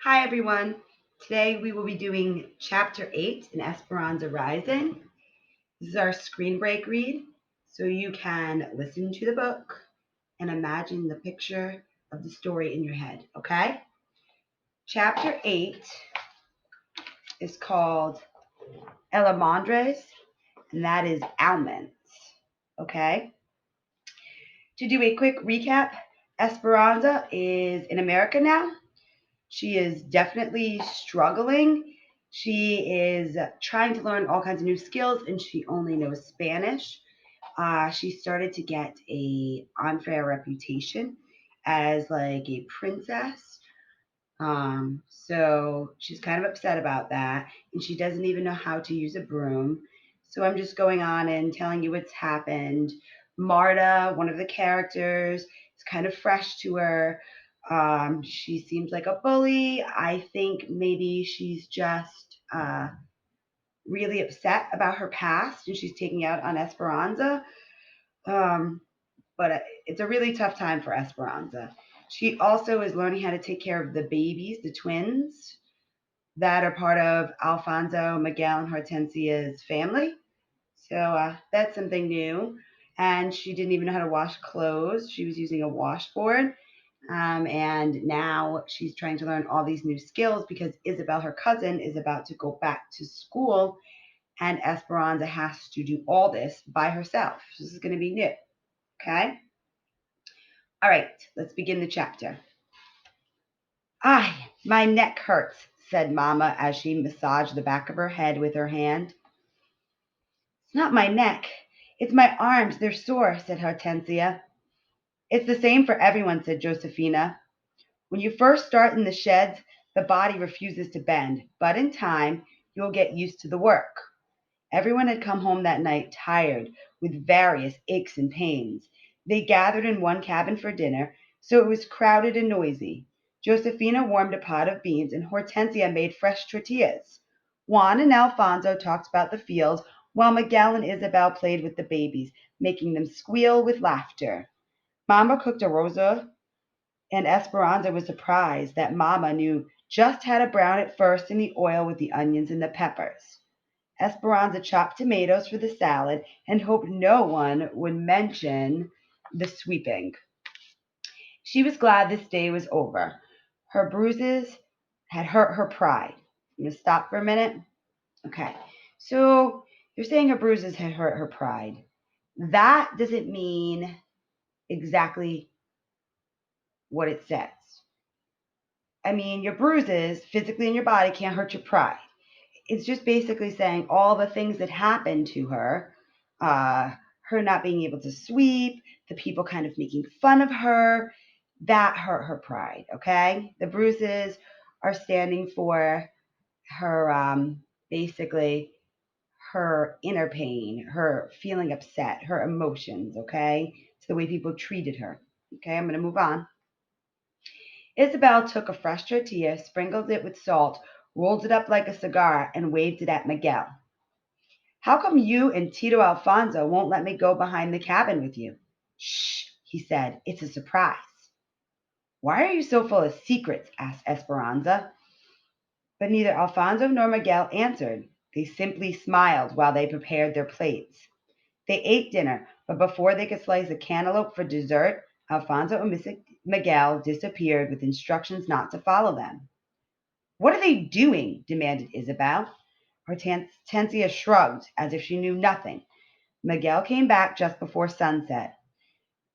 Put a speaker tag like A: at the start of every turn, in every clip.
A: Hi everyone. Today we will be doing chapter 8 in Esperanza Rising. This is our screen break read, so you can listen to the book and imagine the picture of the story in your head, okay? Chapter 8 is called Elamandres, and that is almonds, okay? To do a quick recap, Esperanza is in America now. She is definitely struggling. She is trying to learn all kinds of new skills, and she only knows Spanish. She started to get a unfair reputation as like a princess. So she's kind of upset about that, and she doesn't even know how to use a broom. So I'm just going on and telling you what's happened. Marta, one of the characters, is kind of fresh to her. She seems like a bully. I think maybe she's just really upset about her past and she's taking out on Esperanza. Um, but it's a really tough time for Esperanza. She also is learning how to take care of the babies, the twins that are part of Alfonso, Miguel, and Hortensia's family. So that's something new. And she didn't even know how to wash clothes. She was using a washboard. And now she's trying to learn all these new skills because Isabel, her cousin, is about to go back to school. And Esperanza has to do all this by herself. This is going to be new. Okay? All right, let's begin the chapter. "Ay, my neck hurts," said Mamma as she massaged the back of her head with her hand. "It's not my neck. It's my arms. They're sore," said Hortensia. "It's the same for everyone," said Josephina. "When you first start in the sheds, the body refuses to bend, but in time, you'll get used to the work." Everyone had come home that night tired, with various aches and pains. They gathered in one cabin for dinner, so it was crowded and noisy. Josephina warmed a pot of beans, and Hortensia made fresh tortillas. Juan and Alfonso talked about the field, while Miguel and Isabel played with the babies, making them squeal with laughter. Mama cooked a rosa, and Esperanza was surprised that Mama knew just how to brown it first in the oil with the onions and the peppers. Esperanza chopped tomatoes for the salad and hoped no one would mention the sweeping. She was glad this day was over. Her bruises had hurt her pride. I'm going to stop for a minute. Okay. So you're saying her bruises had hurt her pride. That doesn't mean exactly what it says. I mean, your bruises physically in your body can't hurt your pride. It's just basically saying all the things that happened to her, her not being able to sweep, the people kind of making fun of her, that hurt her pride. Okay, the bruises are standing for her, basically her inner pain, her feeling upset, her emotions. Okay, it's the way people treated her. Okay, I'm going to move on. Isabel took a fresh tortilla, sprinkled it with salt, rolled it up like a cigar, and waved it at Miguel. "How come you and Tito Alfonso won't let me go behind the cabin with you?" "Shh," he said. "It's a surprise." "Why are you so full of secrets?" asked Esperanza. But neither Alfonso nor Miguel answered. They simply smiled while they prepared their plates. They ate dinner, but before they could slice a cantaloupe for dessert, Alfonso and Miguel disappeared with instructions not to follow them. "What are they doing?" demanded Isabel. Hortensia shrugged as if she knew nothing. Miguel came back just before sunset.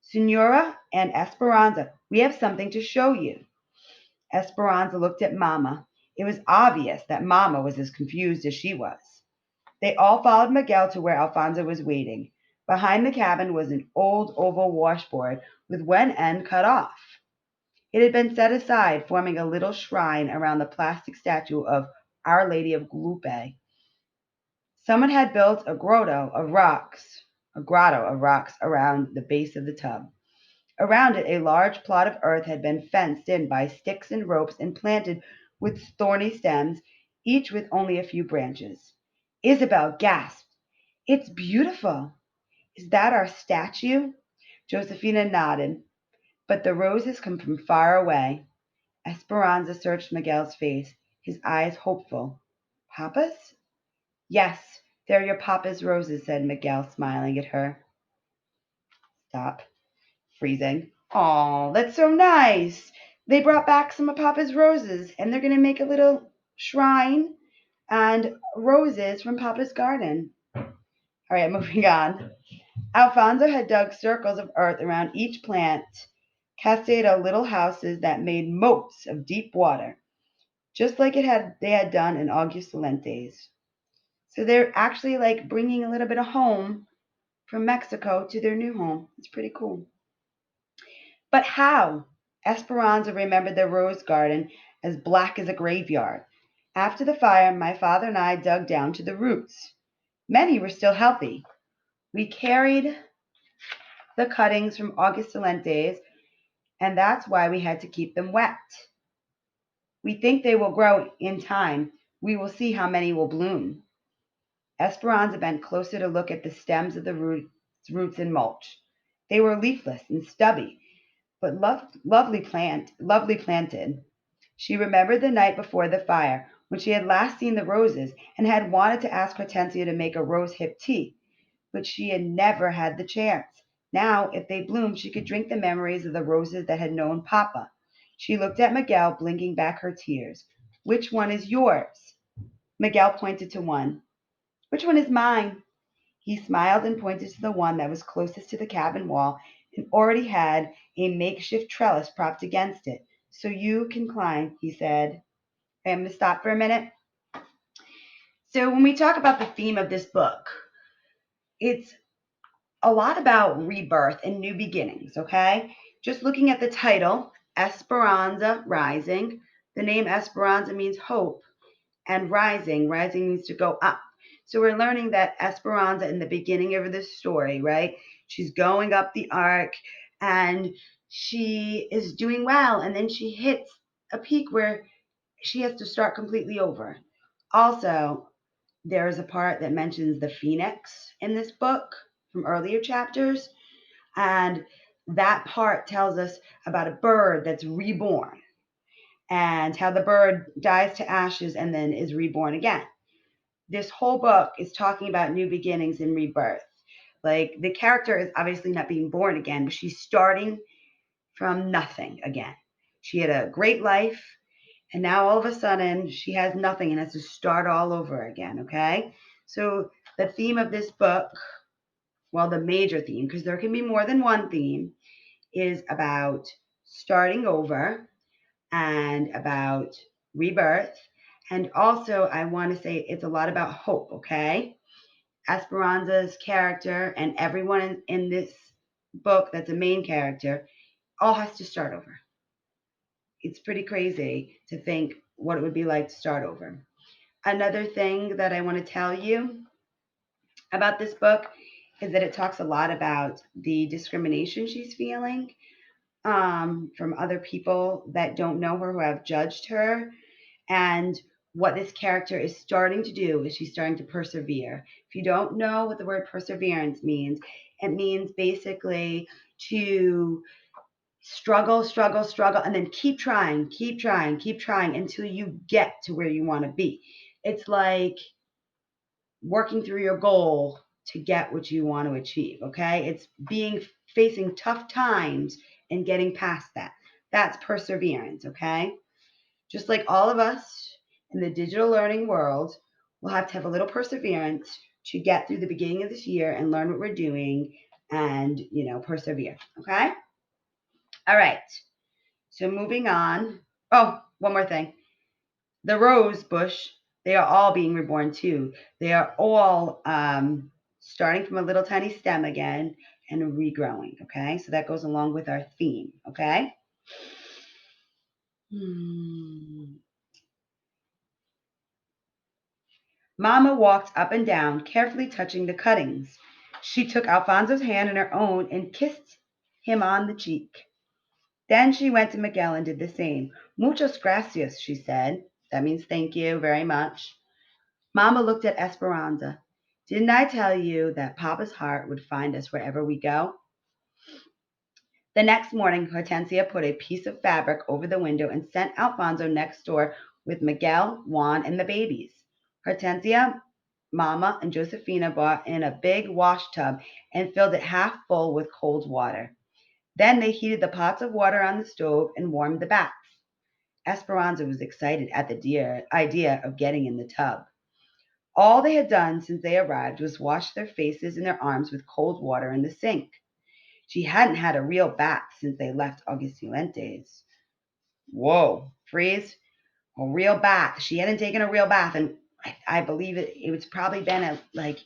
A: "Senora and Esperanza, we have something to show you." Esperanza looked at Mama. It was obvious that Mama was as confused as she was. They all followed Miguel to where Alfonso was waiting. Behind the cabin was an old oval washboard with one end cut off. It had been set aside, forming a little shrine around the plastic statue of Our Lady of Guadalupe. Someone had built a grotto of rocks around the base of the tub. Around it, a large plot of earth had been fenced in by sticks and ropes and planted with thorny stems, each with only a few branches. Isabel gasped, "It's beautiful. Is that our statue?" Josephina nodded. "But the roses come from far away." Esperanza searched Miguel's face, his eyes hopeful. Papa's? Yes, they're your papa's roses, said Miguel, smiling at her. Stop. Freezing. Aw, that's so nice. They brought back some of Papa's roses, and they're going to make a little shrine and roses from Papa's garden. All right, moving on. Alfonso had dug circles of earth around each plant, cascada little houses that made moats of deep water, just like they had done in August Salente's. So they're actually like bringing a little bit of home from Mexico to their new home. It's pretty cool. But how? Esperanza remembered the rose garden as black as a graveyard. After the fire, my father and I dug down to the roots. Many were still healthy. We carried the cuttings from August Salente's, and that's why we had to keep them wet. We think they will grow in time. We will see how many will bloom. Esperanza bent closer to look at the stems of the roots and mulch. They were leafless and stubby, but lovely planted. She remembered the night before the fire, when she had last seen the roses and had wanted to ask Hortensia to make a rose hip tea, but she had never had the chance. Now, if they bloomed, she could drink the memories of the roses that had known Papa. She looked at Miguel, blinking back her tears. Which one is yours? Miguel pointed to one. Which one is mine? He smiled and pointed to the one that was closest to the cabin wall and already had a makeshift trellis propped against it. So you can climb, he said. I'm going to stop for a minute. So when we talk about the theme of this book, it's a lot about rebirth and new beginnings, okay? Just looking at the title, Esperanza Rising, the name Esperanza means hope, and rising means to go up. So we're learning that Esperanza in the beginning of this story, right? She's going up the arc and she is doing well, and then she hits a peak where she has to start completely over. Also, there's a part that mentions the phoenix in this book from earlier chapters, and that part tells us about a bird that's reborn and how the bird dies to ashes and then is reborn again. This whole book is talking about new beginnings and rebirth. Like the character is obviously not being born again, but she's starting from nothing again. She had a great life, and now all of a sudden she has nothing and has to start all over again, okay? So the theme of this book, well, the major theme, because there can be more than one theme, is about starting over and about rebirth. And also, I want to say it's a lot about hope, okay? Esperanza's character and everyone in this book that's a main character all has to start over. It's pretty crazy to think what it would be like to start over. Another thing that I want to tell you about this book is that it talks a lot about the discrimination she's feeling from other people that don't know her, who have judged her. And what this character is starting to do is she's starting to persevere. If you don't know what the word perseverance means, it means basically to struggle, and then keep trying until you get to where you want to be. It's like working through your goal to get what you want to achieve, okay? It's facing tough times and getting past that. That's perseverance, okay? Just like all of us in the digital learning world, we'll have to have a little perseverance to get through the beginning of this year and learn what we're doing and, persevere, okay? All right. So moving on. Oh, one more thing. The rose bush, they are all being reborn too. They are all starting from a little tiny stem again and regrowing. Okay, so that goes along with our theme. Okay. Mama walked up and down, carefully touching the cuttings. She took Alfonso's hand in her own and kissed him on the cheek. Then she went to Miguel and did the same. Muchas gracias, she said. That means thank you very much. Mama looked at Esperanza. Didn't I tell you that Papa's heart would find us wherever we go? The next morning, Hortensia put a piece of fabric over the window and sent Alfonso next door with Miguel, Juan, and the babies. Hortensia, Mama, and Josefina brought in a big wash tub and filled it half full with cold water. Then they heated the pots of water on the stove and warmed the baths. Esperanza was excited at the idea of getting in the tub. All they had done since they arrived was wash their faces and their arms with cold water in the sink. She hadn't had a real bath since they left Augustinente's. Whoa, freeze. A real bath. She hadn't taken a real bath, and I believe it was probably been like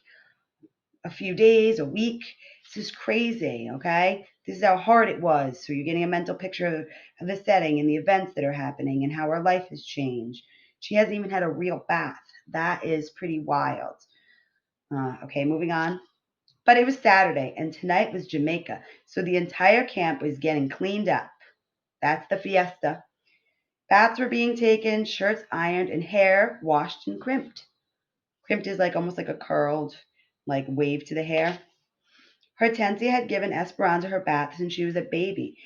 A: a few days, a week. This is crazy, okay? This is how hard it was. So you're getting a mental picture of the setting and the events that are happening and how her life has changed. She hasn't even had a real bath. That is pretty wild. Okay, moving on. But it was Saturday, and tonight was Jamaica, so the entire camp was getting cleaned up. That's the fiesta. Baths were being taken, shirts ironed, and hair washed and crimped. Crimped is like almost like a curled, like wave to the hair. Hortensia had given Esperanza her bath since she was a baby,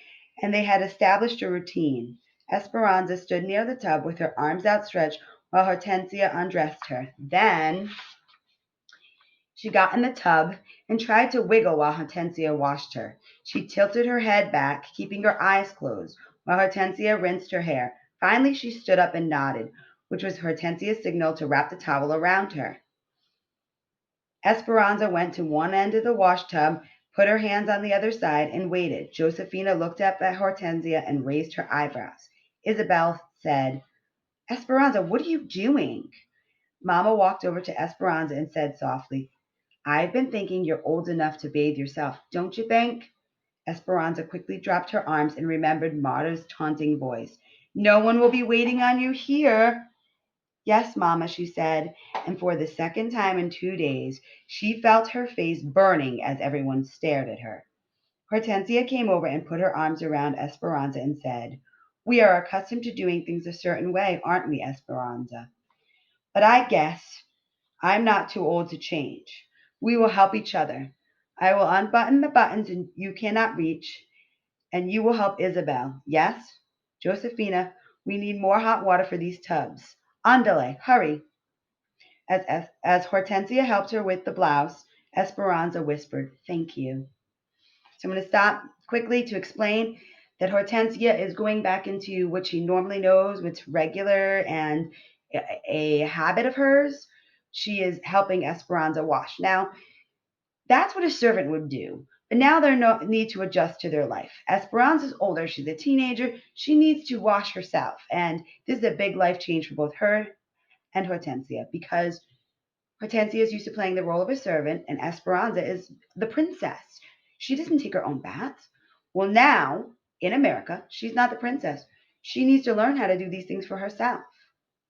A: and they had established a routine. Esperanza stood near the tub with her arms outstretched while Hortensia undressed her. Then she got in the tub and tried to wiggle while Hortensia washed her. She tilted her head back, keeping her eyes closed, while Hortensia rinsed her hair. Finally, she stood up and nodded, which was Hortensia's signal to wrap the towel around her. Esperanza went to one end of the wash tub, put her hands on the other side, and waited. Josefina looked up at Hortensia and raised her eyebrows. Isabel said, Esperanza, what are you doing? Mama walked over to Esperanza and said softly, I've been thinking you're old enough to bathe yourself, don't you think? Esperanza quickly dropped her arms and remembered Marta's taunting voice. No one will be waiting on you here. Yes, Mama, she said, and for the second time in 2 days, she felt her face burning as everyone stared at her. Hortensia came over and put her arms around Esperanza and said, We are accustomed to doing things a certain way, aren't we, Esperanza? But I guess I'm not too old to change. We will help each other. I will unbutton the buttons and you cannot reach, and you will help Isabel. Yes? Josefina, we need more hot water for these tubs. Andale, hurry. As Hortensia helped her with the blouse, Esperanza whispered, Thank you. So I'm going to stop quickly to explain that Hortensia is going back into what she normally knows, what's regular and a habit of hers. She is helping Esperanza wash. Now, that's what a servant would do. But now they need to adjust to their life. Esperanza's older. She's a teenager. She needs to wash herself. And this is a big life change for both her and Hortensia because Hortensia is used to playing the role of a servant, and Esperanza is the princess. She doesn't take her own baths. Well, now, in America, she's not the princess. She needs to learn how to do these things for herself.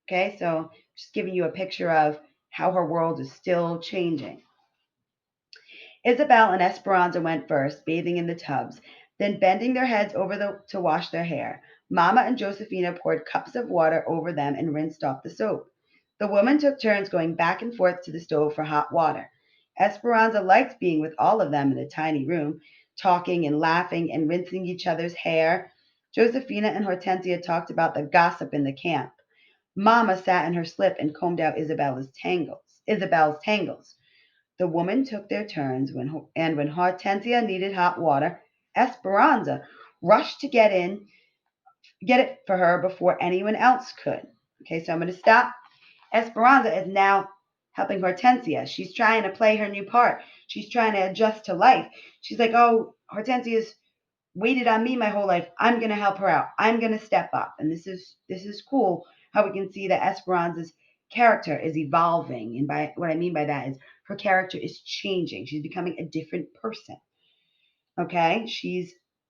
A: Okay, so just giving you a picture of how her world is still changing. Isabel and Esperanza went first, bathing in the tubs, then bending their heads to wash their hair. Mama and Josefina poured cups of water over them and rinsed off the soap. The women took turns going back and forth to the stove for hot water. Esperanza liked being with all of them in the tiny room, talking and laughing and rinsing each other's hair. Josefina and Hortensia talked about the gossip in the camp. Mama sat in her slip and combed out Isabel's tangles. The women took their turns and when Hortensia needed hot water, Esperanza rushed to get it for her before anyone else could. Okay, so I'm going to stop. Esperanza is now helping Hortensia. She's trying to play her new part. She's trying to adjust to life. She's like, oh, Hortensia's waited on me my whole life. I'm going to help her out. I'm going to step up. And this is cool how we can see that Esperanza's character is evolving. And by what I mean by that is her character is changing. She's becoming a different person. Okay?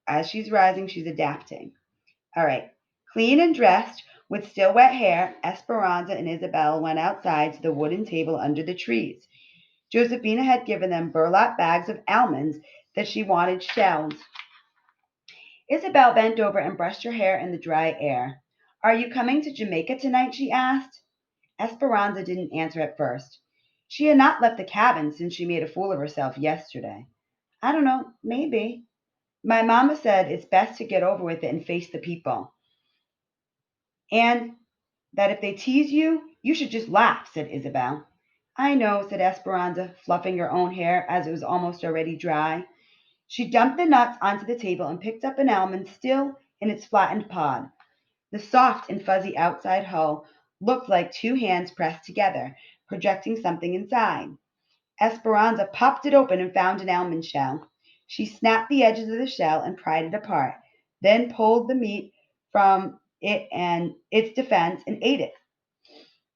A: As she's rising, she's adapting. All right. Clean and dressed, with still wet hair, Esperanza and Isabel went outside to the wooden table under the trees. Josefina had given them burlap bags of almonds that she wanted shelled. Isabel bent over and brushed her hair in the dry air. Are you coming to Jamaica tonight? She asked. Esperanza didn't answer at first. She had not left the cabin since she made a fool of herself yesterday. I don't know, maybe. My mama said it's best to get over with it and face the people. And that if they tease you, you should just laugh, said Isabel. I know, said Esperanza, fluffing her own hair as it was almost already dry. She dumped the nuts onto the table and picked up an almond still in its flattened pod. The soft and fuzzy outside hull looked like two hands pressed together, projecting something inside. Esperanza popped it open and found an almond shell. She snapped the edges of the shell and pried it apart, then pulled the meat from it and its defense and ate it.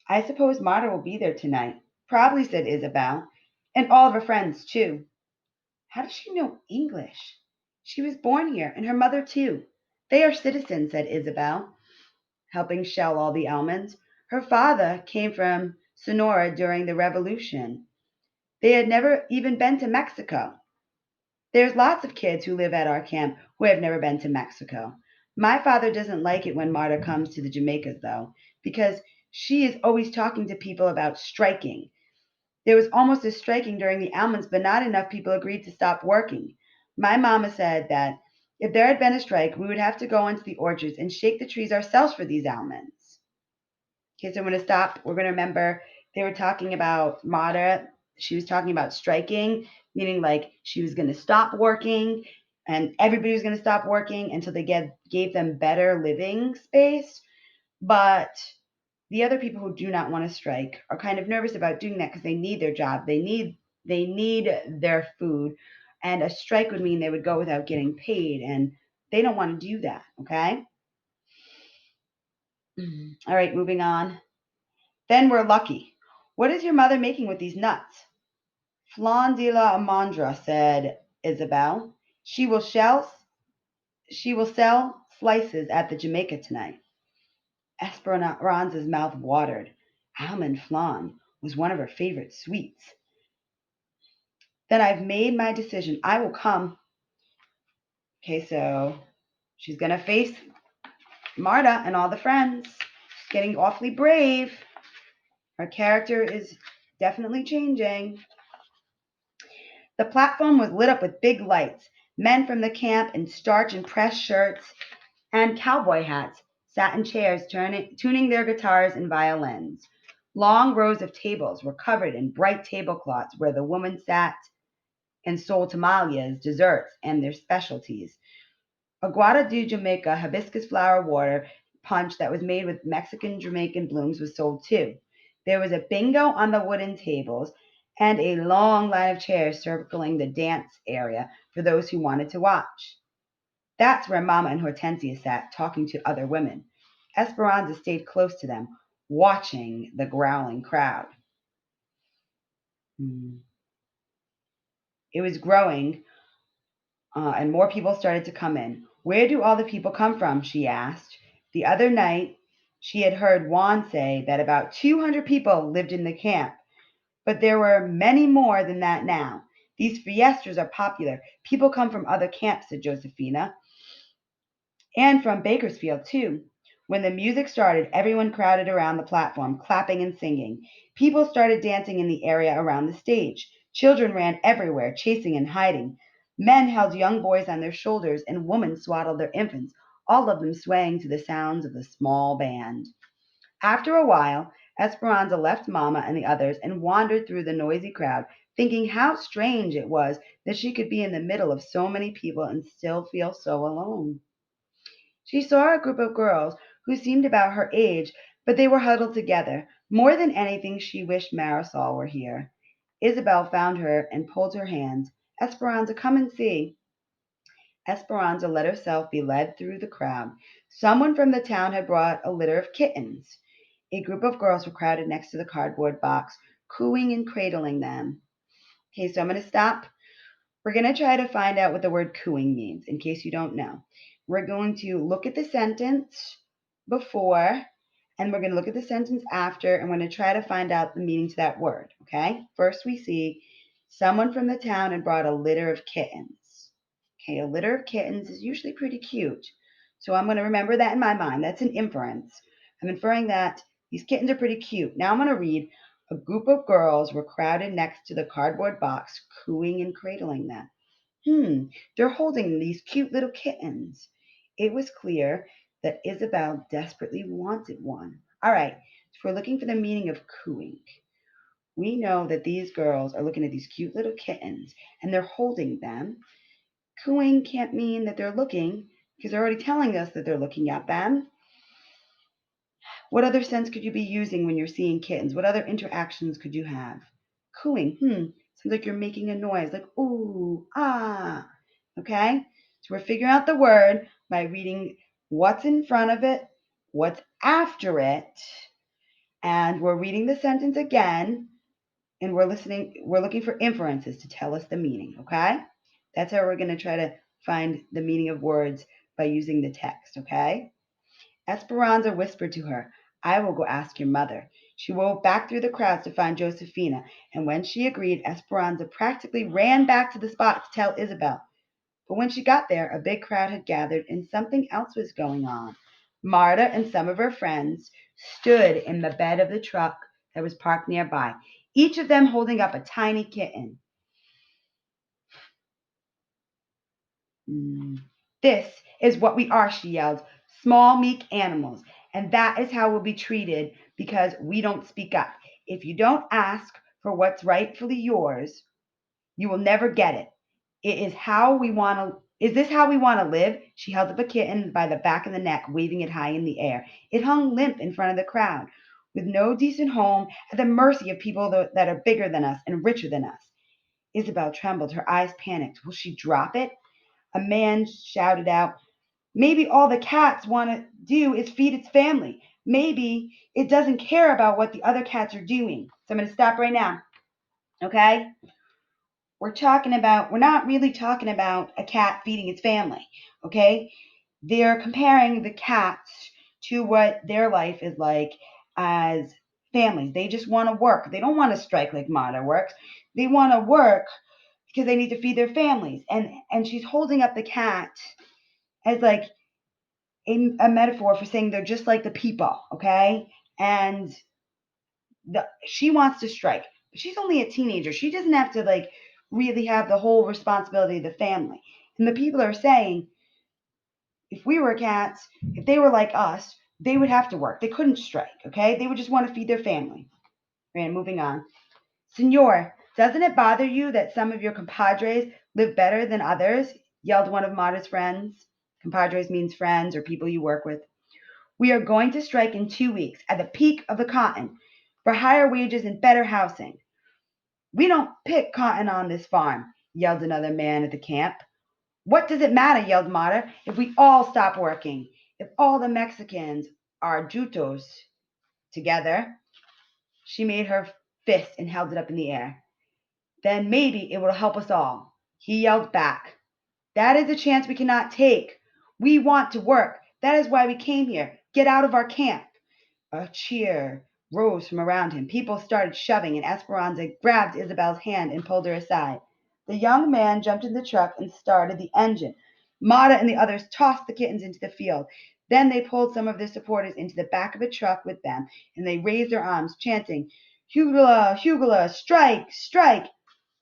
A: I suppose Marta will be there tonight. Probably, said Isabel. And all of her friends, too. How does she know English? She was born here, and her mother, too. They are citizens, said Isabel, helping shell all the almonds. Her father came from Sonora during the Revolution. They had never even been to Mexico. There's lots of kids who live at our camp who have never been to Mexico. My father doesn't like it when Marta comes to the Jamaicas, though, because she is always talking to people about striking. There was almost a striking during the almonds, but not enough people agreed to stop working. My mama said that if there had been a strike, we would have to go into the orchards and shake the trees ourselves for these almonds. Okay, so I'm going to stop. We're going to remember they were talking about Mata. She was talking about striking, meaning like she was going to stop working and everybody was going to stop working until they gave them better living space. But the other people who do not want to strike are kind of nervous about doing that because they need their job. They need their food. And a strike would mean they would go without getting paid. And they don't want to do that. Okay. All right, moving on. Then we're lucky. What is your mother making with these nuts? Flan de la Amandra, said Isabel. She will shell she will sell slices at the Jamaica tonight. Esperanza's mouth watered. Almond flan was one of her favorite sweets. Then I've made my decision. I will come. Okay, so she's gonna face Marta and all the friends. She's getting awfully brave. Her character is definitely changing. The platform was lit up with big lights. Men from the camp in starch and pressed shirts and cowboy hats sat in chairs tuning their guitars and violins. Long rows of tables were covered in bright tablecloths where the women sat and sold tamales, desserts, and their specialties. Aguada de Jamaica hibiscus flower water punch that was made with Mexican Jamaican blooms was sold too. There was a bingo on the wooden tables and a long line of chairs circling the dance area for those who wanted to watch. That's where Mama and Hortensia sat, talking to other women. Esperanza stayed close to them, watching the growling crowd. Hmm. It was growing, and more people started to come in. Where do all the people come from? She asked. The other night, she had heard Juan say that about 200 people lived in the camp, but there were many more than that now. These fiestas are popular. People come from other camps, said Josephina, and from Bakersfield, too. When the music started, everyone crowded around the platform, clapping and singing. People started dancing in the area around the stage. Children ran everywhere, chasing and hiding. Men held young boys on their shoulders, and women swaddled their infants, all of them swaying to the sounds of the small band. After a while, Esperanza left Mama and the others and wandered through the noisy crowd, thinking how strange it was that she could be in the middle of so many people and still feel so alone. She saw a group of girls who seemed about her age, but they were huddled together. More than anything, she wished Marisol were here. Isabel found her and pulled her hand. Esperanza, come and see. Esperanza let herself be led through the crowd. Someone from the town had brought a litter of kittens. A group of girls were crowded next to the cardboard box, cooing and cradling them. Okay, so I'm going to stop. We're going to try to find out what the word cooing means, in case you don't know. We're going to look at the sentence before, and we're going to look at the sentence after, and we're going to try to find out the meaning to that word, okay? First, we see someone from the town had brought a litter of kittens. Okay, a litter of kittens is usually pretty cute. So I'm going to remember that in my mind. That's an inference. I'm inferring that these kittens are pretty cute. Now I'm going to read a group of girls were crowded next to the cardboard box, cooing and cradling them. They're holding these cute little kittens. It was clear that Isabel desperately wanted one. All right, so we're looking for the meaning of cooing. We know that these girls are looking at these cute little kittens and they're holding them. Cooing can't mean that they're looking because they're already telling us that they're looking at them. What other sense could you be using when you're seeing kittens? What other interactions could you have? Cooing, sounds like you're making a noise, like ooh, ah. Okay? So we're figuring out the word by reading what's in front of it, what's after it, and we're reading the sentence again, and we're looking for inferences to tell us the meaning, okay? That's how we're going to try to find the meaning of words by using the text, okay? Esperanza whispered to her, I will go ask your mother. She wove back through the crowds to find Josefina, and when she agreed, Esperanza practically ran back to the spot to tell Isabel. But when she got there, a big crowd had gathered and something else was going on. Marta and some of her friends stood in the bed of the truck that was parked nearby, each of them holding up a tiny kitten. This is what we are, she yelled. Small, meek animals. And that is how we'll be treated because we don't speak up. If you don't ask for what's rightfully yours, you will never get it. It is how we want to. Is this how we want to live? She held up a kitten by the back of the neck, waving it high in the air. It hung limp in front of the crowd, with no decent home, at the mercy of people that are bigger than us and richer than us. Isabel trembled. Her eyes panicked. Will she drop it? A man shouted out, maybe all the cats want to do is feed its family. Maybe it doesn't care about what the other cats are doing. So I'm going to stop right now. Okay? We're not really talking about a cat feeding its family. Okay? They're comparing the cats to what their life is like as families. They just want to work. They don't want to strike like Mata works. They want to work because they need to feed their families. And she's holding up the cat as like a metaphor for saying they're just like the people, okay? And she wants to strike, but she's only a teenager. She doesn't have to like really have the whole responsibility of the family. And the people are saying, if we were cats, if they were like us, they would have to work. They couldn't strike, okay? They would just want to feed their family. And moving on. Senor, doesn't it bother you that some of your compadres live better than others? Yelled one of Mata's friends. Compadres means friends or people you work with. We are going to strike in 2 weeks at the peak of the cotton for higher wages and better housing. We don't pick cotton on this farm, yelled another man at the camp. What does it matter, yelled Mata, if we all stop working? If all the Mexicans are jutos together, she made her fist and held it up in the air. Then maybe it will help us all. He yelled back. That is a chance we cannot take. We want to work. That is why we came here. Get out of our camp. A cheer rose from around him. People started shoving, and Esperanza grabbed Isabel's hand and pulled her aside. The young man jumped in the truck and started the engine. Mata and the others tossed the kittens into the field. Then they pulled some of their supporters into the back of a truck with them, and they raised their arms, chanting, Hugula, Hugula, strike, strike.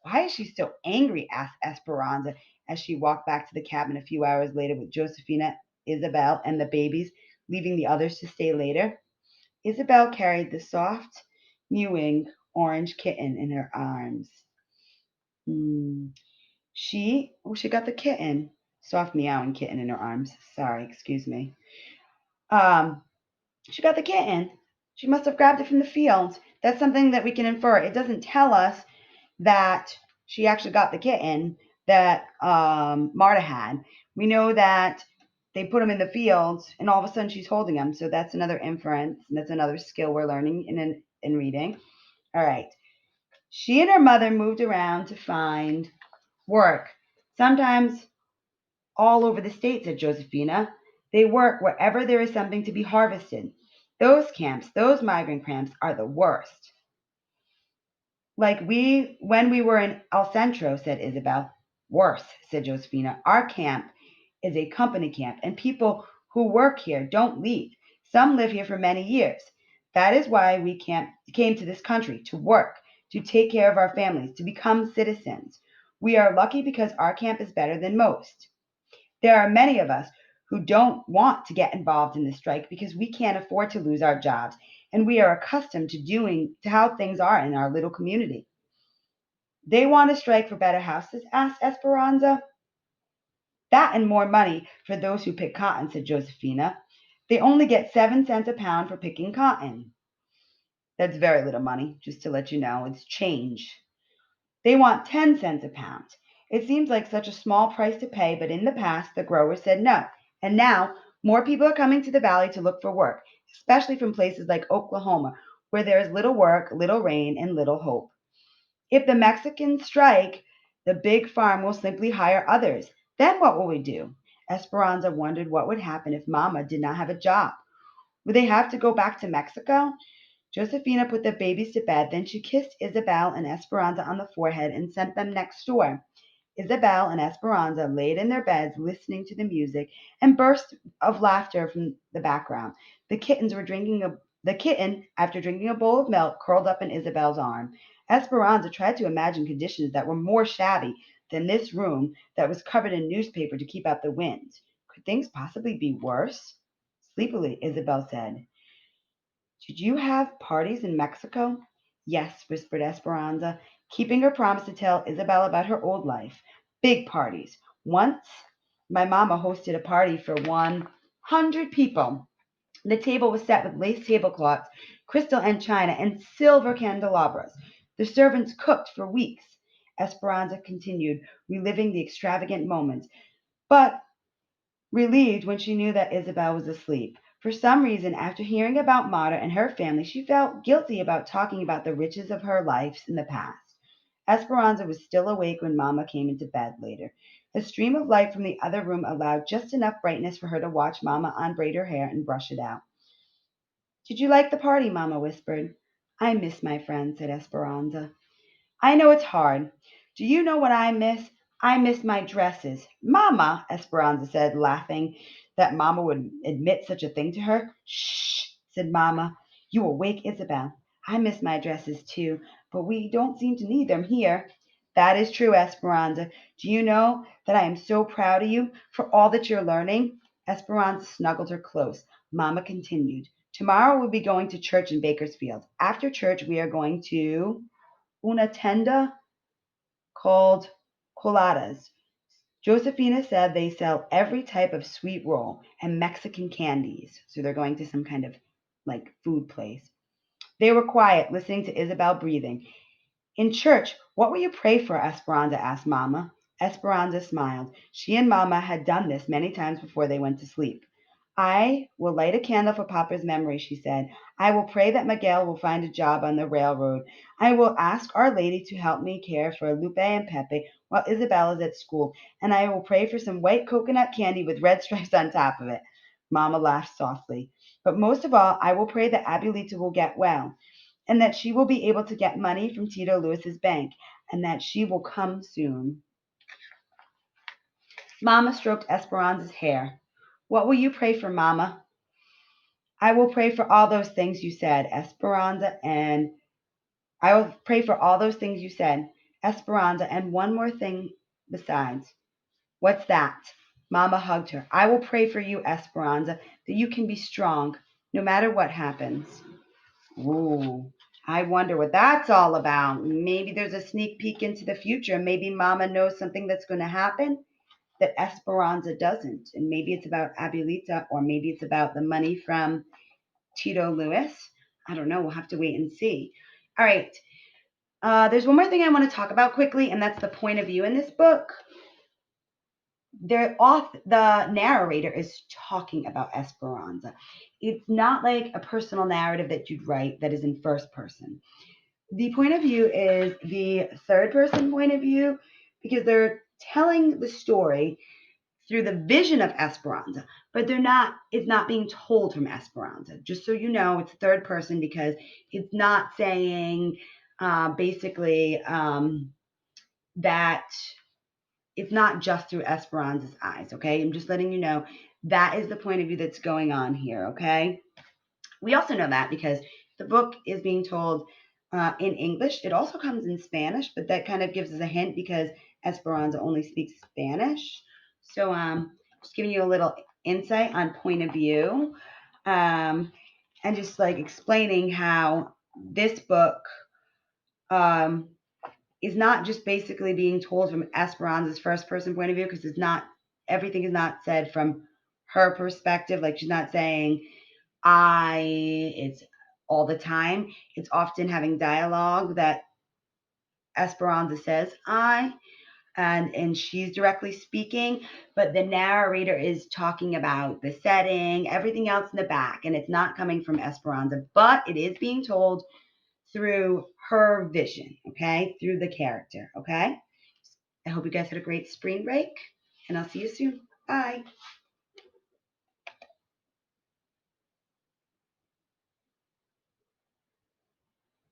A: Why is she so angry? Asked Esperanza as she walked back to the cabin a few hours later with Josefina, Isabel, and the babies, leaving the others to stay later. Isabel carried the soft, mewing orange kitten in her arms. Hmm. She got the kitten, soft meowing kitten in her arms. Sorry, excuse me. Um, she got the kitten. She must have grabbed it from the field. That's something that we can infer. It doesn't tell us that she actually got the kitten that Marta had. We know that they put him in the field, and all of a sudden she's holding him. So that's another inference, and that's another skill we're learning in reading. All right. She and her mother moved around to find work. Sometimes all over the state, said Josephina. They work wherever there is something to be harvested. Those camps, those migrant camps, are the worst. Like when we were in El Centro, said Isabel. Worse, said Josephina. Our camp is a company camp, and people who work here don't leave. Some live here for many years. That is why came to this country to work, to take care of our families, to become citizens. We are lucky because our camp is better than most. There are many of us who don't want to get involved in the strike because we can't afford to lose our jobs, and we are accustomed to how things are in our little community. They want to strike for better houses? Asked Esperanza. That and more money for those who pick cotton, said Josephina. They only get 7 cents a pound for picking cotton. That's very little money, just to let you know. It's change. They want 10 cents a pound. It seems like such a small price to pay, but in the past, the growers said no. And now, more people are coming to the valley to look for work, especially from places like Oklahoma, where there is little work, little rain, and little hope. If the Mexicans strike, the big farm will simply hire others. Then what will we do? Esperanza wondered what would happen if Mama did not have a job. Would they have to go back to Mexico? Josephina put the babies to bed, then she kissed Isabel and Esperanza on the forehead and sent them next door. Isabel and Esperanza laid in their beds listening to the music and bursts of laughter from the background. The kitten, after drinking a bowl of milk, curled up in Isabel's arm. Esperanza tried to imagine conditions that were more shabby than this room that was covered in newspaper to keep out the wind. Could things possibly be worse? Sleepily, Isabel said, "Did you have parties in Mexico?" "Yes," whispered Esperanza, keeping her promise to tell Isabel about her old life. "Big parties. Once my mamma hosted a party for 100 people. The table was set with lace tablecloths, crystal and china, and silver candelabras. The servants cooked for weeks." Esperanza continued, reliving the extravagant moments. But relieved when she knew that Isabel was asleep. For some reason, after hearing about Mata and her family, she felt guilty about talking about the riches of her life in the past. Esperanza was still awake when Mamma came into bed later. A stream of light from the other room allowed just enough brightness for her to watch Mamma unbraid her hair and brush it out. "Did you like the party?" Mamma whispered. "I miss my friends," said Esperanza. "I know it's hard. Do you know what I miss? I miss my dresses." "Mamma," Esperanza said, laughing that Mamma would admit such a thing to her. "Shh," said Mamma. "You will wake Isabel. I miss my dresses too, but we don't seem to need them here." "That is true, Esperanza. Do you know that I am so proud of you for all that you're learning?" Esperanza snuggled her close. Mamma continued. "Tomorrow we'll be going to church in Bakersfield. After church, we are going to una tenda called coladas. Josephina said they sell every type of sweet roll and Mexican candies. So they're going to some kind of like food place. They were quiet, listening to Isabel breathing. "In church, what will you pray for?" Esperanza asked Mamma. Esperanza smiled. She and Mamma had done this many times before they went to sleep. "I will light a candle for Papa's memory," she said. "I will pray that Miguel will find a job on the railroad. I will ask Our Lady to help me care for Lupe and Pepe while Isabel is at school. And I will pray for some white coconut candy with red stripes on top of it." Mamma laughed softly. "But most of all, I will pray that Abuelita will get well, and that she will be able to get money from Tito Lewis's bank, and that she will come soon." Mamma stroked Esperanza's hair. "What will you pray for, Mamma?" "I will pray for all those things you said, Esperanza, and I will pray for all those things you said, Esperanza, and one more thing besides." "What's that?" Mamma hugged her. "I will pray for you, Esperanza, that you can be strong, no matter what happens." Ooh, I wonder what that's all about. Maybe there's a sneak peek into the future. Maybe Mama knows something that's going to happen that Esperanza doesn't. And maybe it's about Abuelita, or maybe it's about the money from Tito Lewis. I don't know. We'll have to wait and see. All right. There's one more thing I want to talk about quickly, and that's the point of view in this book. The narrator is talking about Esperanza. It's not like a personal narrative that you'd write that is in first person. The point of view is the third person point of view because they're telling the story through the vision of Esperanza, but it's not being told from Esperanza. Just so you know, it's third person because it's not saying basically that it's not just through Esperanza's eyes, okay? I'm just letting you know that is the point of view that's going on here, okay? We also know that because the book is being told in English. It also comes in Spanish, but that kind of gives us a hint because Esperanza only speaks Spanish. So just giving you a little insight on point of view, and just like explaining how this book um, is not just basically being told from Esperanza's first person point of view, because it's not, everything is not said from her perspective. Like she's not saying it's all the time. It's often having dialogue that Esperanza says and she's directly speaking, but the narrator is talking about the setting, everything else in the back, and it's not coming from Esperanza, but it is being told through her vision, okay? Through the character, okay? I hope you guys had a great spring break, and I'll see you soon. Bye.